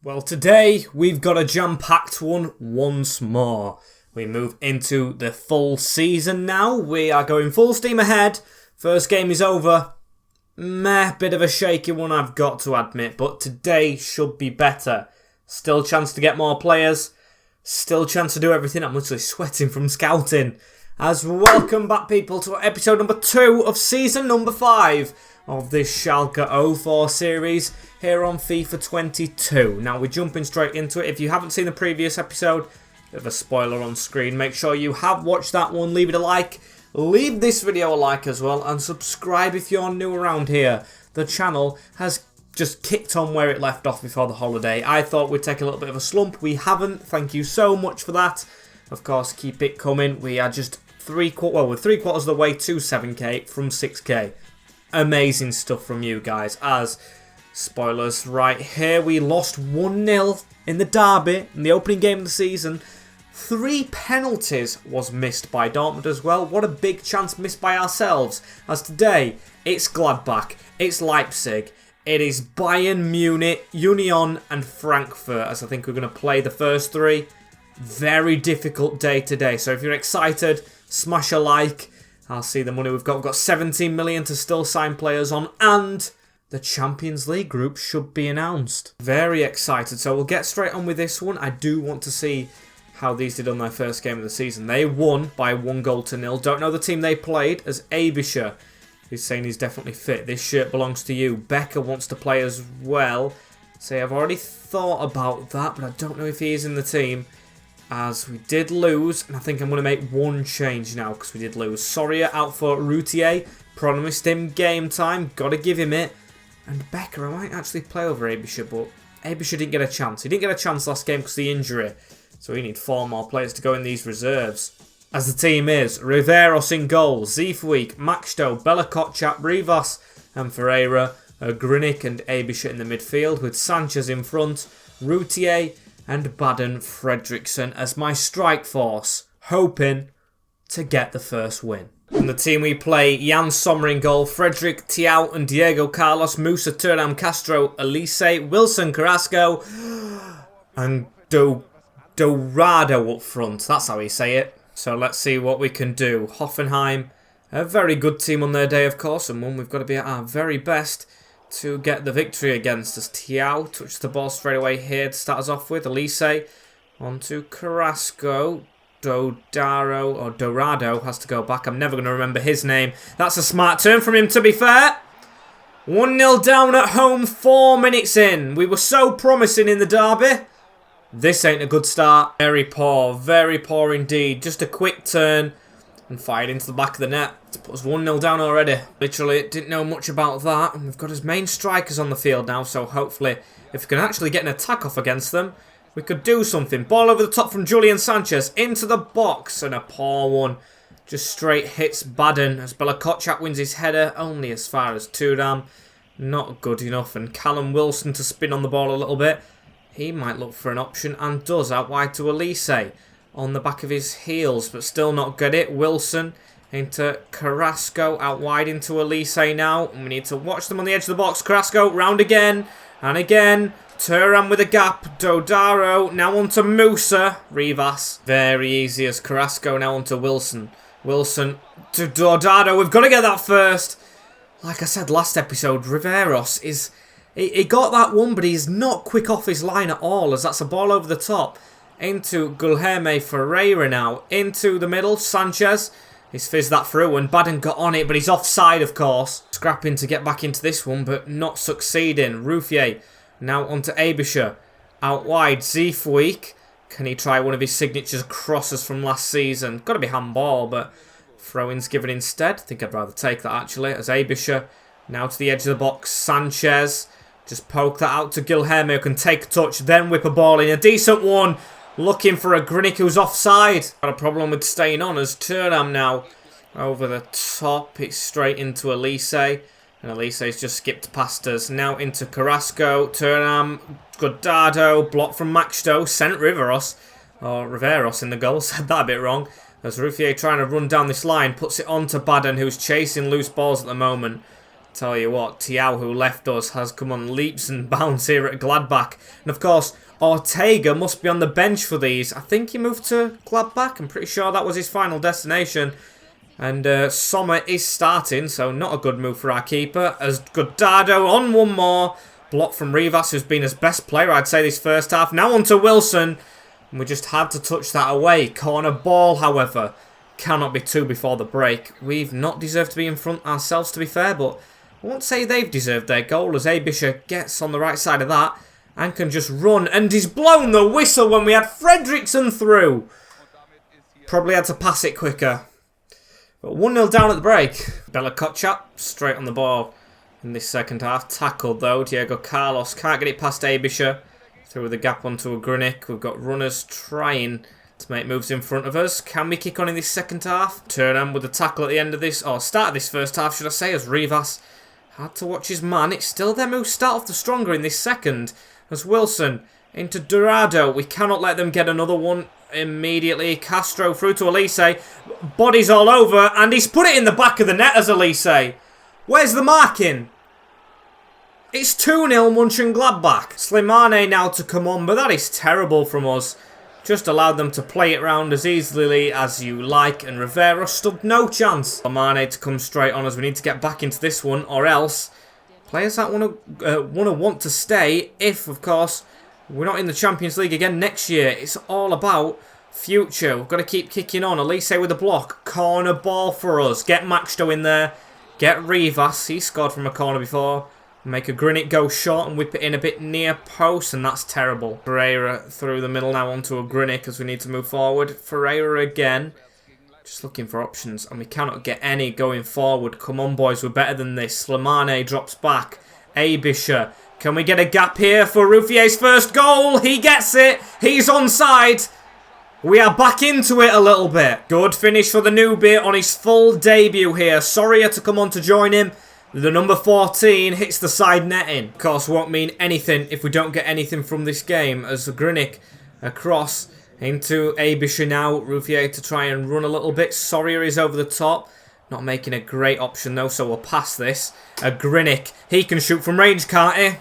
Well, today we've got a jam-packed one once more. We move into the full season now. We are going full steam ahead. First game is over. Bit of a shaky one, I've got to admit, but today should be better. Still chance to get more players. Still chance to do everything. I'm literally sweating from scouting. As welcome back, people, to episode number 2 of season number 5 of this Schalke 04 series here on FIFA 22. Now, we're jumping straight into it. If you haven't seen the previous episode, bit of a spoiler on screen. Make sure you have watched that one. Leave it a like. Leave this video a like as well. And subscribe if you're new around here. The channel has just kicked on where it left off before the holiday. I thought we'd take a little bit of a slump. We haven't. Thank you so much for that. Of course, keep it coming. We are just we're 3/4 of the way to 7k from 6k. Amazing stuff from you guys. As spoilers right here, we lost 1-0 in the derby in the opening game of the season. 3 penalties was missed by Dortmund as well. What a big chance missed by ourselves. As today, it's Gladbach, it's Leipzig, it is Bayern Munich, Union and Frankfurt, as I think we're going to play the first 3. Very difficult day today. So if you're excited, smash a like. I'll see the money we've got. We've got 17 million to still sign players on, and the Champions League group should be announced. Very excited. So we'll get straight on with this one. I do want to see how these did on their first game of the season. They won by 1-0. Don't know the team they played, as Abisha is saying he's definitely fit. This shirt belongs to you. Becker wants to play as well. So I've already thought about that, but I don't know if he is in the team, as we did lose, and I think I'm going to make one change now because we did lose. Soria out for Routier. Promised him game time. Got to give him it. And Becker, I might actually play over Abisha, but Abisha didn't get a chance. He didn't get a chance last game because of the injury. So we need 4 more players to go in these reserves. As the team is, Riveros in goal, Zifweek, Maxto, Bella Kotchap, Rivas and Ferreira, Grinic and Abisha in the midfield, with Sanchez in front, Routier and Baden Fredriksson as my strike force, hoping to get the first win. In the team we play, Jan Sommer in goal, Frederick, Tiao and Diego Carlos, Musa, Turam, Castro, Elise, Wilson, Carrasco and Dorado up front. That's how we say it. So let's see what we can do. Hoffenheim, a very good team on their day, of course, and one we've got to be at our very best to get the victory against. As Tiao touches the ball straight away here to start us off with. Elise on to Carrasco. Dorado has to go back. I'm never going to remember his name. That's a smart turn from him, to be fair. 1-0 down at home, 4 minutes in. We were so promising in the derby. This ain't a good start. Very poor indeed. Just a quick turn and fired into the back of the net to put us 1-0 down already. Literally didn't know much about that. And we've got his main strikers on the field now, so hopefully if we can actually get an attack off against them, we could do something. Ball over the top from Julian Sanchez into the box, and a poor one. Just straight hits Baden as Bella Kotchap wins his header only as far as Turam. Not good enough. And Callum Wilson to spin on the ball a little bit. He might look for an option and does, out wide to Elise on the back of his heels, but still not get it. Wilson into Carrasco, out wide into Elise now. And we need to watch them on the edge of the box. Carrasco round again and again. Turam with a gap. Dodaro now onto Musa. Rivas. Very easy as Carrasco now onto Wilson. Wilson to Dodaro. We've got to get that first. Like I said last episode, Riveros is... He got that one, but he's not quick off his line at all, as that's a ball over the top. Into Guilherme Ferreira now. Into the middle, Sanchez. He's fizzed that through, and Baden got on it, but he's offside, of course. Scrapping to get back into this one, but not succeeding. Routier now onto Abisha. Out wide, Zifweek. Can he try one of his signature crosses from last season? Got to be handball, but throw-in's given instead. I think I'd rather take that, actually, as Abisha now to the edge of the box. Sanchez. Just poke that out to Guilherme, who can take a touch, then whip a ball in. A decent one. Looking for a Grinic who's offside. Got a problem with staying on as Turam now over the top. It's straight into Elise. And Elise's just skipped past us. Now into Carrasco. Turam. Godado. Block from Maxto. Sent Riveros in the goal. Said that a bit wrong. As Routier trying to run down this line. Puts it on to Baden, who's chasing loose balls at the moment. Tell you what, Thiaw, who left us, has come on leaps and bounds here at Gladbach. And of course, Ortega must be on the bench for these. I think he moved to Gladbach. I'm pretty sure that was his final destination. And Sommer is starting, so not a good move for our keeper. As Godado on one more. Block from Rivas, who's been his best player, I'd say, this first half. Now on to Wilson. And we just had to touch that away. Corner ball, however, cannot be two before the break. We've not deserved to be in front ourselves, to be fair, but I won't say they've deserved their goal, as Abisha gets on the right side of that and can just run. And he's blown the whistle when we had Fredriksson through. Probably had to pass it quicker. But 1-0 down at the break. Bella Kotchap straight on the ball in this second half. Tackled though. Diego Carlos can't get it past Abisha. Through the gap onto a Grunic. We've got runners trying to make moves in front of us. Can we kick on in this second half? Turnham with the tackle at the end of this, or start of this first half, should I say, as Rivas had to watch his man. It's still them who start off the stronger in this second. As Wilson into Dorado. We cannot let them get another one immediately. Castro through to Elise. Bodies all over. And he's put it in the back of the net as Elise. Where's the marking? It's 2-0 Mönchengladbach. Slimane now to come on. But that is terrible from us. Just allowed them to play it round as easily as you like. And Rivera stood no chance. Slimane to come straight on as we need to get back into this one. Or else players that want to stay, if, of course, we're not in the Champions League again next year. It's all about future. We've got to keep kicking on. Elise with a block. Corner ball for us. Get Maxto in there. Get Rivas. He scored from a corner before. Make a Grunic go short and whip it in a bit near post, and that's terrible. Ferreira through the middle now onto a Grunic as we need to move forward. Ferreira again. Just looking for options, and we cannot get any going forward. Come on, boys, we're better than this. Slimane drops back. Abisha. Can we get a gap here for Roufier's first goal? He gets it. He's onside. We are back into it a little bit. Good finish for the newbie on his full debut here. Soria to come on to join him. The number 14 hits the side netting. Of course, won't mean anything if we don't get anything from this game. As Grunic across into Abisha now. Rouffier to try and run a little bit. Soria is over the top. Not making a great option though, so we'll pass this. A Grunic. He can shoot from range, can't he?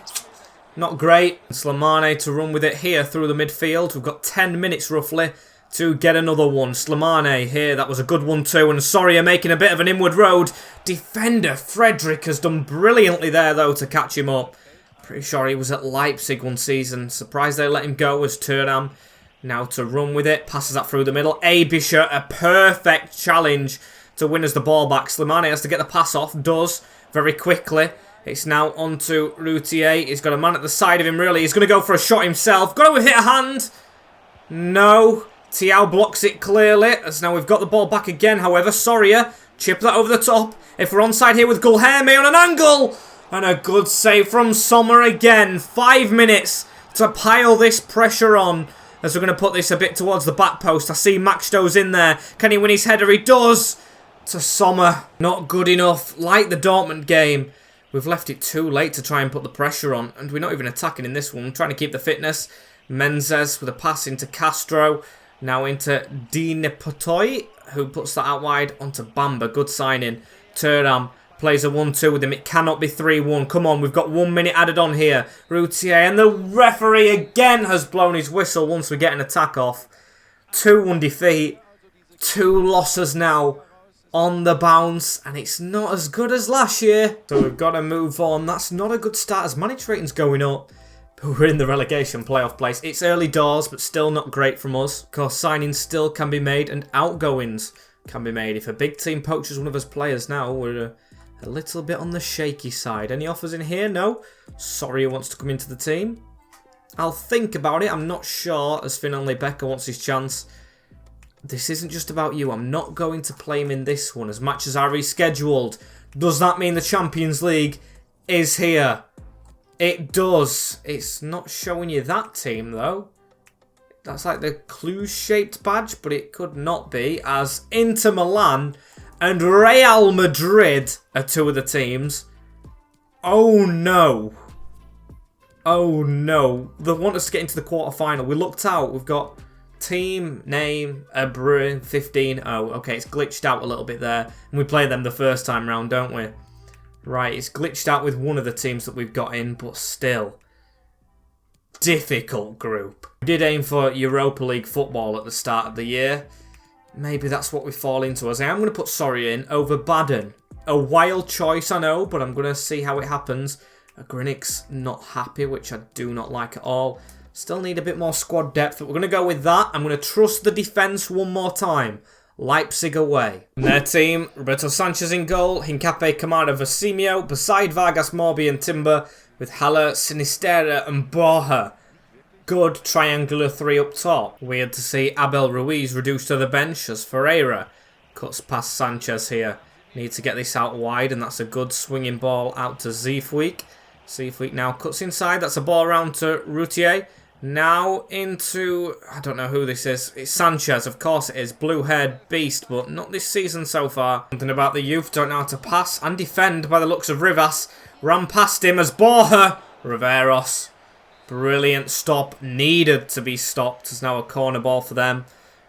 Not great. Slimane to run with it here through the midfield. We've got 10 minutes roughly to get another one. Slimane here. That was a good one too. And Soria making a bit of an inward road. Defender Frederick has done brilliantly there though to catch him up. Pretty sure he was at Leipzig one season. Surprised they let him go as Turnham now to run with it. Passes that through the middle. Abisha, a perfect challenge to win as the ball back. Slimane has to get the pass off. Does very quickly. It's now on to Routier. He's got a man at the side of him, really. He's going to go for a shot himself. Got to hit a hand. No. Thiaw blocks it clearly. As now we've got the ball back again, however. Soria. Chip that over the top. If we're onside here with Gulherme on an angle. And a good save from Sommer again. 5 minutes to pile this pressure on. As we're going to put this a bit towards the back post. I see Maxto's in there. Can he win his header? He does. To Sommer. Not good enough. Like the Dortmund game. We've left it too late to try and put the pressure on. And we're not even attacking in this one. We're trying to keep the fitness. Menzes with a pass into Castro. Now into Dinepotoy, who puts that out wide onto Bamba. Good signing. Thuram plays a 1-2 with him. It cannot be 3-1. Come on, we've got 1 minute added on here. Routier, and the referee again has blown his whistle once we get an attack off. 2-1 defeat. 2 losses now on the bounce, and it's not as good as last year. So we've got to move on. That's not a good start as manage rating's going up. But we're in the relegation playoff place. It's early doors, but still not great from us. Of course, signings still can be made, and outgoings can be made. If a big team poaches one of us players now, we're a little bit on the shaky side. Any offers in here? No. Soria wants to come into the team. I'll think about it. I'm not sure, as Finlay Becker wants his chance. This isn't just about you. I'm not going to play him in this one as much as I rescheduled. Does that mean the Champions League is here? It does. It's not showing you that team, though. That's like the clue-shaped badge, but it could not be, as Inter Milan and Real Madrid are 2 of the teams. Oh, no. Oh, no. They want us to get into the quarter-final. We looked out. We've got team name, Bruin, 15-0. Okay, it's glitched out a little bit there. And we played them the first time round, don't we? Right, it's glitched out with one of the teams that we've got in, but still. Difficult group. We did aim for Europa League football at the start of the year. Maybe that's what we fall into. As I am going to put Soria in over Baden. A wild choice, I know, but I'm going to see how it happens. Grinik's not happy, which I do not like at all. Still need a bit more squad depth, but we're going to go with that. I'm going to trust the defence one more time. Leipzig away. And their team, Roberto Sanchez in goal, Hincapié, Kamada, Vasimio, beside Vargas, Morbi and Timber, with Haller, Sinisterra and Borja. Good triangular three up top. Weird to see Abel Ruiz reduced to the bench as Ferreira cuts past Sanchez here. Need to get this out wide, and that's a good swinging ball out to Zeefweek. Zeefweek now cuts inside. That's a ball around to Routier. Now into, I don't know who this is. It's Sanchez, of course it is. Blue-haired beast, but not this season so far. Something about the youth, don't know how to pass and defend by the looks of Rivas. Ran past him as Borja. Riveros. Brilliant stop. Needed to be stopped. There's now a corner ball for them.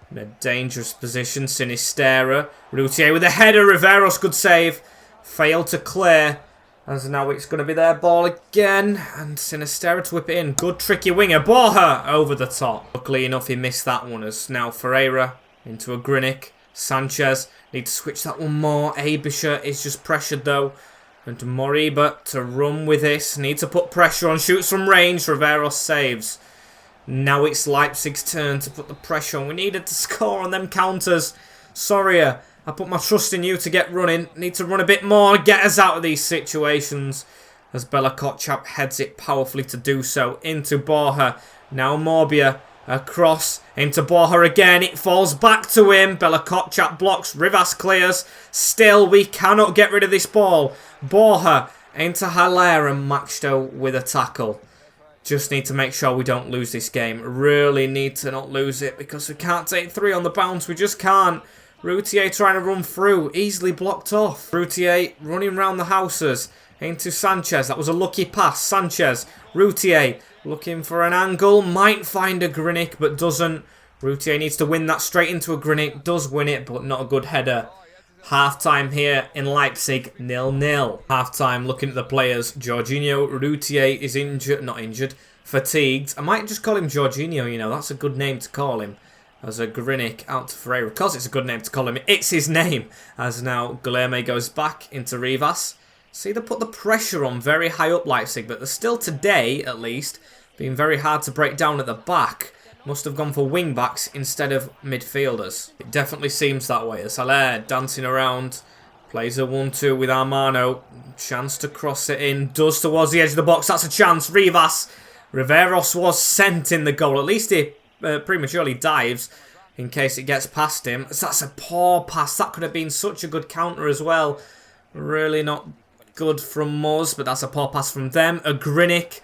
In a dangerous position. Sinisterra. Routier with a header. Riveros, good save. Failed to clear. As now it's going to be their ball again. And Sinisterra to whip it in. Good tricky winger. Borja over the top. Luckily enough he missed that one. As now Ferreira into a Grinik. Sanchez. Need to switch that one more. Abisha is just pressured though. And Moriba to run with this. Need to put pressure on. Shoots from range. Riveros saves. Now it's Leipzig's turn to put the pressure on. We needed to score on them counters. Soria, I put my trust in you to get running. Need to run a bit more. Get us out of these situations. As Bella Kotchap heads it powerfully to do so. Into Borja. Now Morbia. Across into Borja again. It falls back to him. Bella Kotchap blocks. Rivas clears. Still, we cannot get rid of this ball. Borja into Haller and Maxto with a tackle. Just need to make sure we don't lose this game. Really need to not lose it because we can't take 3 on the bounce. We just can't. Routier trying to run through. Easily blocked off. Routier running round the houses. Into Sanchez. That was a lucky pass. Sanchez. Routier looking for an angle. Might find a Grinik but doesn't. Routier needs to win that straight into a Grinik. Does win it but not a good header. Half-time here in Leipzig, 0-0. Half-time looking at the players. Jorginho Routier is injured, not injured, fatigued. I might just call him Jorginho, you know, that's a good name to call him. As a Grinik out to Ferreira. Of course it's a good name to call him, it's his name. As now Guilherme goes back into Rivas. See, they put the pressure on very high up Leipzig, but they're still today, at least, being very hard to break down at the back. Must have gone for wing-backs instead of midfielders. It definitely seems that way. As Haller dancing around. Plays a 1-2 with Armano. Chance to cross it in. Does towards the edge of the box. That's a chance. Rivas. Riveros was sent in the goal. At least he prematurely dives in case it gets past him. That's a poor pass. That could have been such a good counter as well. Really not good from us, but that's a poor pass from them. A Grinik.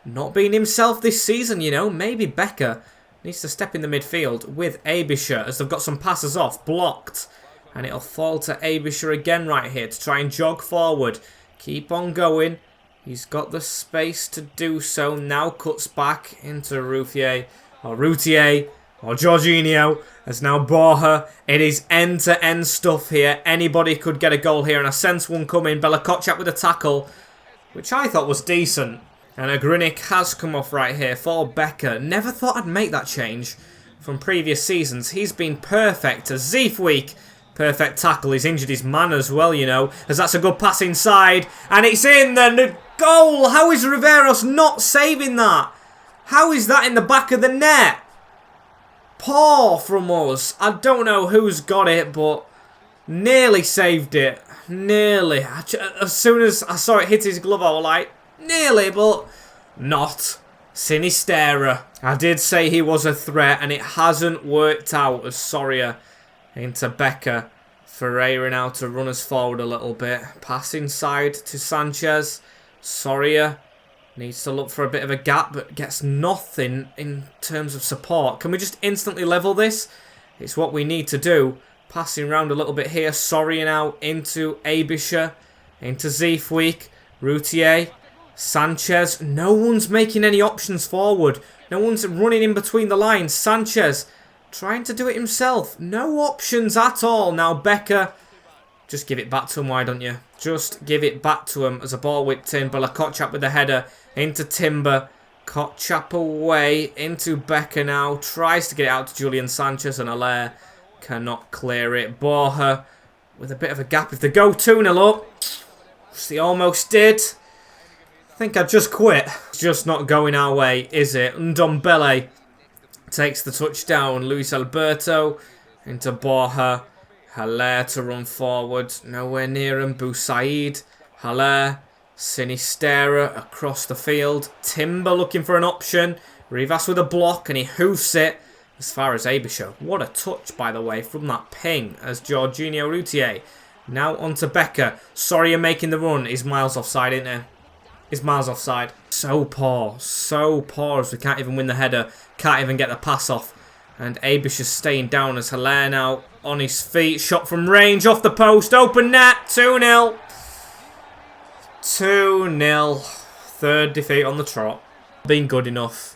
Not being himself this season, you know. Maybe Becker needs to step in the midfield with Abisha as they've got some passes off. Blocked. And it'll fall to Abisha again right here to try and jog forward. Keep on going. He's got the space to do so. Now cuts back into Routier or Jorginho. As now Borja. It is end-to-end stuff here. Anybody could get a goal here. And I sense one coming. Bella Kotchap with a tackle, which I thought was decent. And a Grinik has come off right here for Becker. Never thought I'd make that change from previous seasons. He's been perfect. As Zeefweek, perfect tackle. He's injured his man as well, you know. As that's a good pass inside. And it's in the goal. How is Riveros not saving that? How is that in the back of the net? Poor from us. I don't know who's got it, but nearly saved it. Nearly. As soon as I saw it hit his glove, I was like, nearly, but not. Sinisterra. I did say he was a threat, and it hasn't worked out. As Soria into Becker. Ferreira now to run us forward a little bit. Pass inside to Sanchez. Soria needs to look for a bit of a gap, but gets nothing in terms of support. Can we just instantly level this? It's what we need to do. Passing around a little bit here. Soria now into Abisha. Into Zeefweek. Routier. Sanchez. No one's making any options forward. No one's running in between the lines. Sanchez trying to do it himself. No options at all. Now Becker Just give it back to him, why don't you? Just give it back to him as a ball whipped in. But Kochap with the header into Timber. Kochap away into Becker now. Tries to get it out to Julian Sanchez and Allaire cannot clear it. Borja with a bit of a gap. If they go 2-0 up, which they almost did, I think I'd just quit. It's just not going our way, is it? Ndombele takes the touchdown. Luis Alberto into Borja. Haller to run forward. Nowhere near him. Boussaid. Haller. Sinistera across the field. Timber looking for an option. Rivas with a block and he hoofs it as far as Abisha. What a touch, by the way, from that ping as Jorginho Routier. Now on to Becker. Sorry you're making the run. He's miles offside, isn't he? He's miles offside. So poor as we can't even win the header. Can't even get the pass off. And Abish is staying down as Haller now on his feet. Shot from range, off the post, open net, 2-0. 2-0. Third defeat on the trot. Been good enough.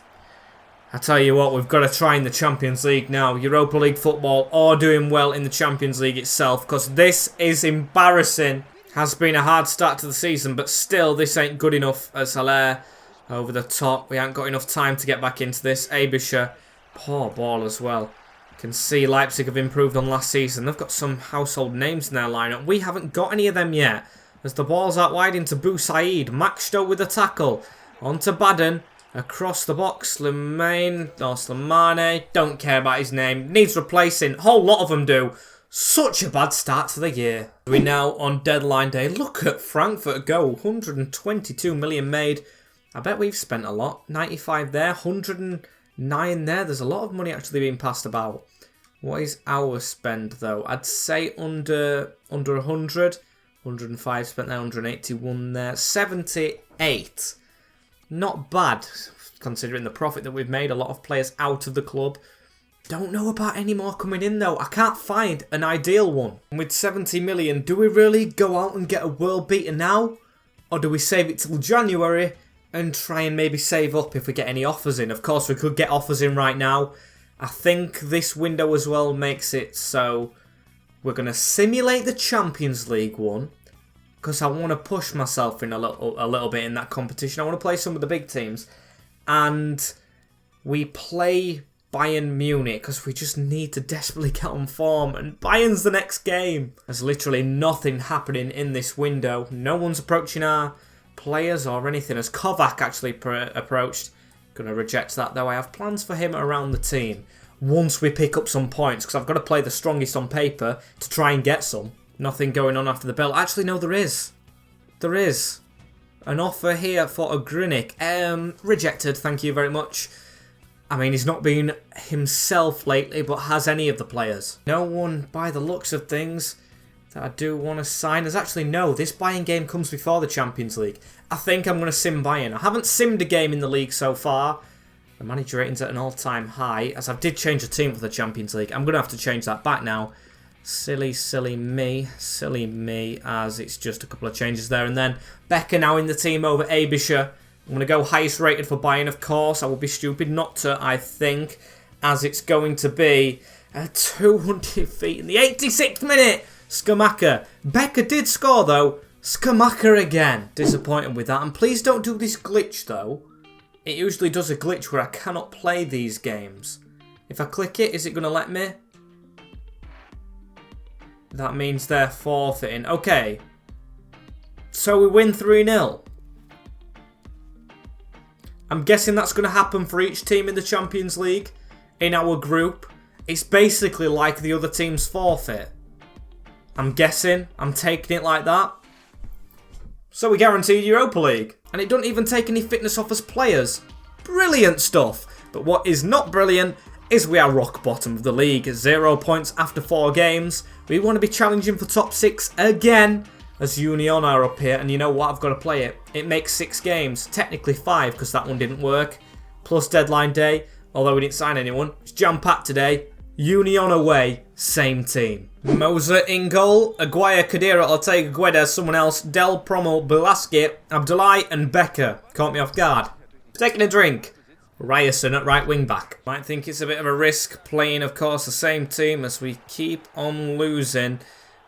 I tell you what, we've got to try in the Champions League now. Europa League football or doing well in the Champions League itself. Because this is embarrassing. Has been a hard start to the season, but still this ain't good enough as Haller over the top. We haven't got enough time to get back into this. Abisha. Poor ball as well. Can see Leipzig have improved on last season. They've got some household names in their lineup. We haven't got any of them yet. As the ball's out wide into Boussaid. Maxto with the tackle. On to Baden. Across the box. Slimane. Or Slimane. Don't care about his name. Needs replacing. Whole lot of them do. Such a bad start to the year. We're now on deadline day. Look at Frankfurt go. 122 million made. I bet we've spent a lot. 95 there. 109 there. There's a lot of money actually being passed about. What is our spend though? I'd say under 100. 105 spent there. 181 there. 78. Not bad considering the profit that we've made. A lot of players out of the club. Don't know about any more coming in though. I can't find an ideal one. And with 70 million, do we really go out and get a world beater now? Or do we save it till January and try and maybe save up if we get any offers in? Of course, we could get offers in right now. I think this window as well makes it so we're going to simulate the Champions League one because I want to push myself in a little bit in that competition. I want to play some of the big teams. And we play Bayern Munich because we just need to desperately get on form, and Bayern's the next game. There's literally nothing happening in this window. No one's approaching our players or anything as Kovac actually approached. Gonna reject that though. I have plans for him around the team once we pick up some points because I've got to play the strongest on paper to try and get some. Nothing going on after the bell. Actually no, there is an offer here for a Grinic. Rejected, thank you very much. I mean, he's not been himself lately, but has any of the players. No one, by the looks of things, that I do want to sign. There's actually no. This Bayern game comes before the Champions League. I think I'm going to sim Bayern. I haven't simmed a game in the league so far. The manager rating's at an all-time high, as I did change the team for the Champions League. I'm going to have to change that back now. Silly me, as it's just a couple of changes there. And then Becker now in the team over Abisha. I'm going to go highest rated for Bayern, of course. I would be stupid not to, I think, as it's going to be 200 feet in the 86th minute. Skamaka. Becker did score, though. Skamaka again. Disappointed with that. And please don't do this glitch, though. It usually does a glitch where I cannot play these games. If I click it, is it going to let me? That means they're forfeiting. Okay. So we win 3-0. I'm guessing that's going to happen for each team in the Champions League in our group. It's basically like the other team's forfeit. I'm guessing. I'm taking it like that. So we guaranteed Europa League. And it doesn't even take any fitness off as players. Brilliant stuff. But what is not brilliant is we are rock bottom of the league. 0 points after 4 games. We want to be challenging for top 6 again. As Union are up here, and you know what, I've got to play it. It makes 6 games, technically 5 because that one didn't work. Plus deadline day, although we didn't sign anyone. It's jam-packed today. Union away, same team. Moser in goal, Aguirre, Kadira, Ortega, Guedes, someone else, Del Promo, Velasquez, Abdullahi and Becker. Caught me off guard. Taking a drink. Ryerson at right wing back. Might think it's a bit of a risk playing, of course, the same team as we keep on losing.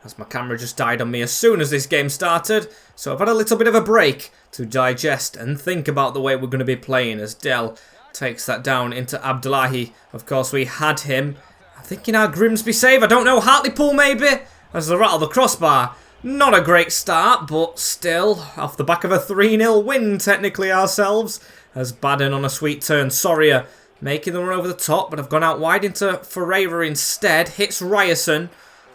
as my camera just died on me as soon as this game started. So I've had a little bit of a break to digest and think about the way we're going to be playing as Dell takes that down into Abdullahi. Of course, we had him. I'm thinking our Grimsby save. I don't know. Hartlepool maybe? As they rattle the crossbar. Not a great start, but still off the back of a 3-0 win, technically ourselves. As Baden on a sweet turn. Soria making the run over the top, but I've gone out wide into Ferreira instead. Hits Ryerson,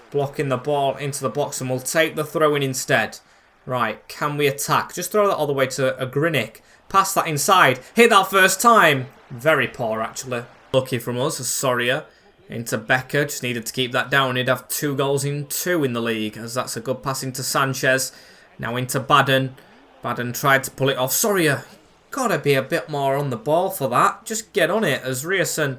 blocking the ball into the box, and we'll take the throw in instead. Right, can we attack? Just throw that all the way to a Grinick. Pass that inside. Hit that first time. Very poor, actually. Lucky from us, as Soria into Becker. Just needed to keep that down. He'd have 2 goals in 2 in the league, as that's a good pass into Sanchez. Now into Baden. Baden tried to pull it off. Soria, gotta be a bit more on the ball for that. Just get on it, as Ryerson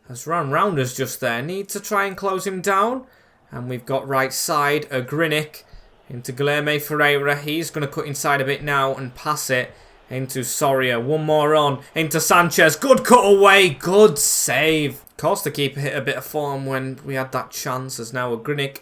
has run round us just there. Need to try and close him down. And we've got right side, a Grinick into Guilherme Ferreira. He's going to cut inside a bit now and pass it into Soria. One more on into Sanchez. Good cut away. Good save. Of course, the keeper hit a bit of form when we had that chance. As now a Grinick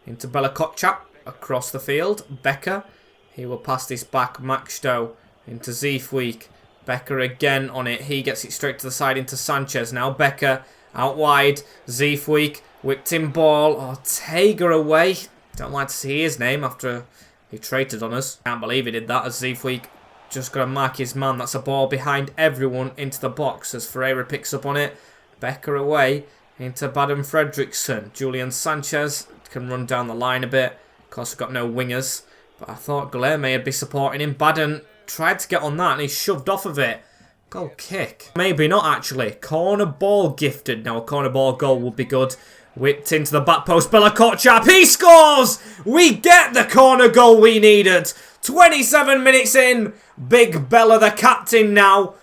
into Bella Kotchap across the field. Becker. He will pass this back. Maxto into Ziefweek. Becker again on it. He gets it straight to the side into Sanchez. Now Becker out wide. Ziefweek. Whipped in ball. Ortega away. Don't like to see his name after he traded on us. Can't believe he did that, as Ziefweek just got to mark his man. That's a ball behind everyone into the box as Ferreira picks up on it. Becker away into Baden Fredriksson. Julian Sanchez can run down the line a bit. Of course, we've got no wingers. But I thought Guilherme would be supporting him. Baden tried to get on that and he shoved off of it. Goal kick. Maybe not, actually. Corner ball gifted. Now, a corner ball goal would be good. Whipped into the back post. Bella Kotchap. He scores! We get the corner goal we needed. 27 minutes in. Big Bella, the captain now.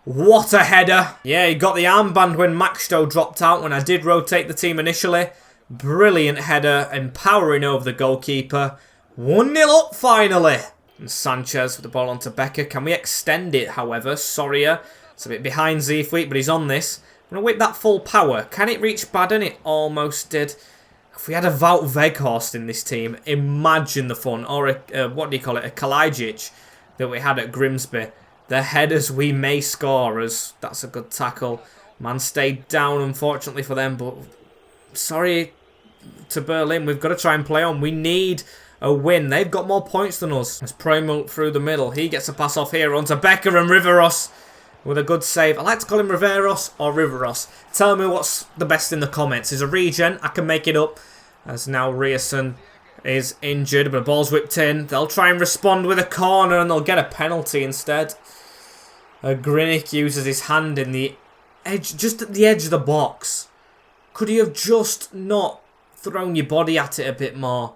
What a header. Yeah, he got the armband when Maxto dropped out when I did rotate the team initially. Brilliant header. Empowering over the goalkeeper. 1-0 up finally. And Sanchez with the ball onto Becker. Can we extend it, however? Soria. It's a bit behind Ziefweek, but he's on this. I'm going to whip that full power. Can it reach Baden? It almost did. If we had a Wout Weghorst in this team, imagine the fun. Or, what do you call it? A Kalajic that we had at Grimsby. The headers we may score, as that's a good tackle. Man stayed down, unfortunately for them. But sorry to Berlin. We've got to try and play on. We need a win. They've got more points than us. As Primul through the middle. He gets a pass off here onto Becker and Riveros. With a good save. I like to call him Riveros or Riveros. Tell me what's the best in the comments. Is a regen. I can make it up. As now Ryerson is injured, but the ball's whipped in. They'll try and respond with a corner and they'll get a penalty instead. Grinick uses his hand in the edge, just at the edge of the box. Could he have just not thrown your body at it a bit more?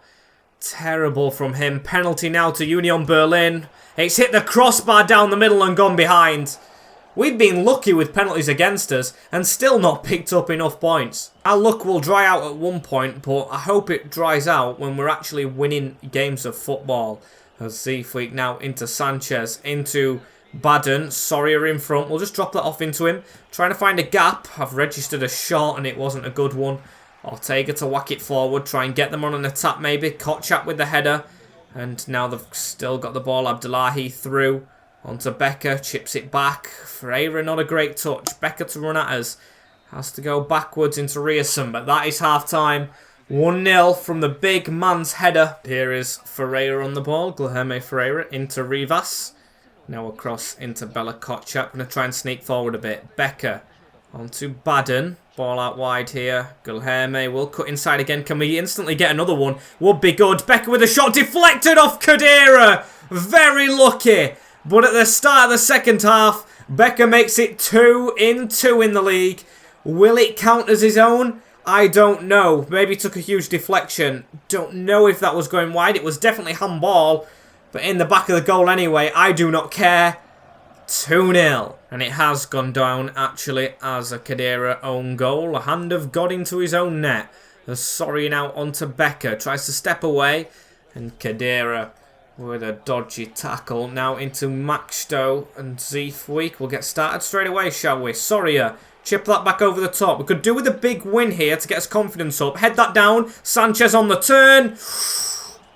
Terrible from him. Penalty now to Union Berlin. It's hit the crossbar down the middle and gone behind. We've been lucky with penalties against us and still not picked up enough points. Our luck will dry out at one point, but I hope it dries out when we're actually winning games of football. As Ziefweek now into Sanchez, into Baden. Soria in front. We'll just drop that off into him. Trying to find a gap. I've registered a shot and it wasn't a good one. Ortega to whack it forward. Try and get them on an attack maybe. Kotchap with the header. And now they've still got the ball. Abdullahi through. Onto Becker, chips it back. Ferreira, not a great touch. Becker to run at us. Has to go backwards into Ryerson, but that is half-time. 1-0 from the big man's header. Here is Ferreira on the ball. Guilherme Ferreira into Rivas. Now across into Bella Kotchap. Going to try and sneak forward a bit. Becker onto Baden. Ball out wide here. Guilherme will cut inside again. Can we instantly get another one? Would be good. Becker with a shot deflected off Kadira. Very lucky. But at the start of the second half, Becker makes it 2-2 in the league. Will it count as his own? I don't know. Maybe took a huge deflection. Don't know if that was going wide. It was definitely handball. But in the back of the goal anyway, I do not care. 2-0. And it has gone down actually as a Kadira own goal. A hand of God into his own net. Sorry now onto Becker. Tries to step away. And Kadira with a dodgy tackle. Now into Maxto and Ziefweek. We'll get started straight away, shall we? Soria Chip that back over the top. We could do with a big win here to get us confidence up. Head that down. Sanchez on the turn.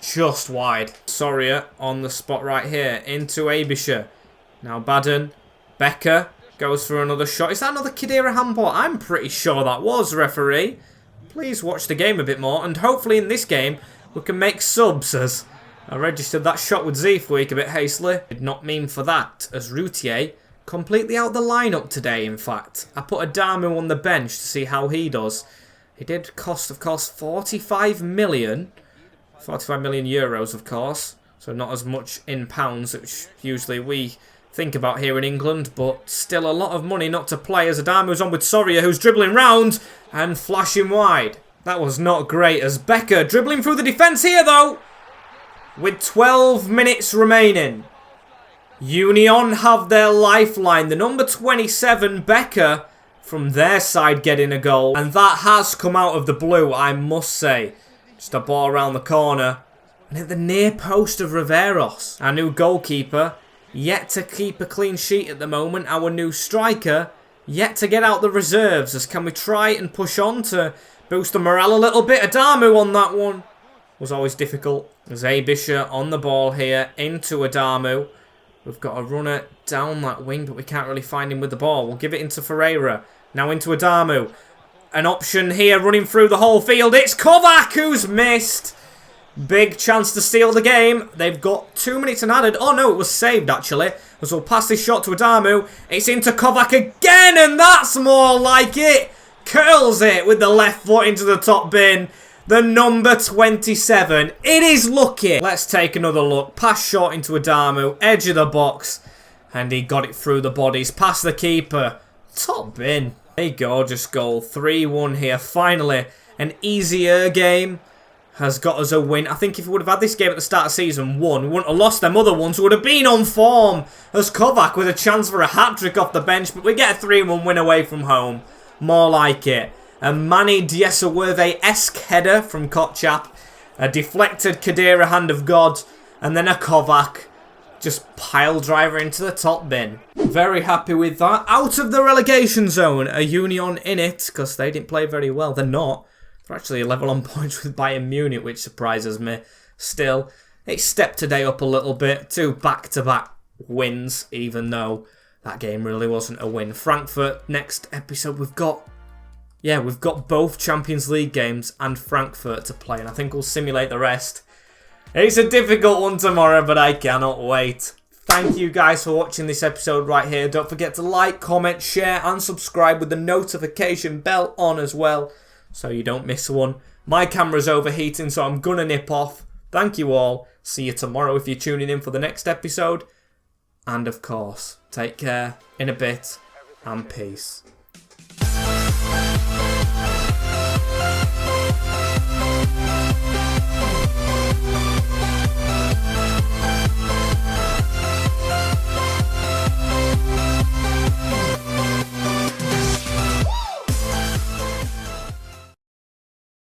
Just wide. Soria on the spot right here. Into Abisha. Now Baden. Becker goes for another shot. Is that another Khedira handball? I'm pretty sure that was, referee. Please watch the game a bit more. And hopefully in this game, we can make subs, as I registered that shot with Zeefweek a bit hastily. Did not mean for that, as Routier completely out the lineup today, in fact. I put Adamu on the bench to see how he does. He did cost, of course, 45 million. 45 million euros, of course. So not as much in pounds, which usually we think about here in England. But still a lot of money not to play, as Adamu's on with Soria, who's dribbling round and flashing wide. That was not great, as Becker dribbling through the defence here, though. With 12 minutes remaining. Union have their lifeline. The number 27, Becker, from their side getting a goal. And that has come out of the blue, I must say. Just a ball around the corner. And at the near post of Riveros. Our new goalkeeper, yet to keep a clean sheet at the moment. Our new striker, yet to get out the reserves. As can we try and push on to boost the morale a little bit? Adamu on that one. Was always difficult. There's Abisha on the ball here. Into Adamu. We've got a runner down that wing, but we can't really find him with the ball. We'll give it into Ferreira. Now into Adamu. An option here running through the whole field. It's Kovac who's missed. Big chance to steal the game. They've got 2 minutes and added. Oh no, it was saved actually. As we'll pass this shot to Adamu. It's into Kovac again, and that's more like it. Curls it with the left foot into the top bin. The number 27. It is lucky. Let's take another look. Pass shot into Adamu. Edge of the box. And he got it through the bodies. Past the keeper. Top bin. A gorgeous goal. 3-1 here. Finally, an easier game has got us a win. I think if we would have had this game at the start of season 1, we wouldn't have lost them other ones. We would have been on form. As Kovac with a chance for a hat-trick off the bench. But we get a 3-1 win away from home. More like it. A Manny Diesaworthy-esque header from Kotchap. A deflected Khedira hand of God. And then a Kovac just pile driver into the top bin. Very happy with that. Out of the relegation zone. A Union in it, because they didn't play very well. They're not. They're actually level on points with Bayern Munich, which surprises me. Still, it stepped today up a little bit. 2 back-to-back wins, even though that game really wasn't a win. Frankfurt, next episode, we've got both Champions League games and Frankfurt to play, and I think we'll simulate the rest. It's a difficult one tomorrow, but I cannot wait. Thank you guys for watching this episode right here. Don't forget to like, comment, share, and subscribe with the notification bell on as well, so you don't miss one. My camera's overheating, so I'm gonna nip off. Thank you all. See you tomorrow if you're tuning in for the next episode. And of course, take care in a bit, and peace.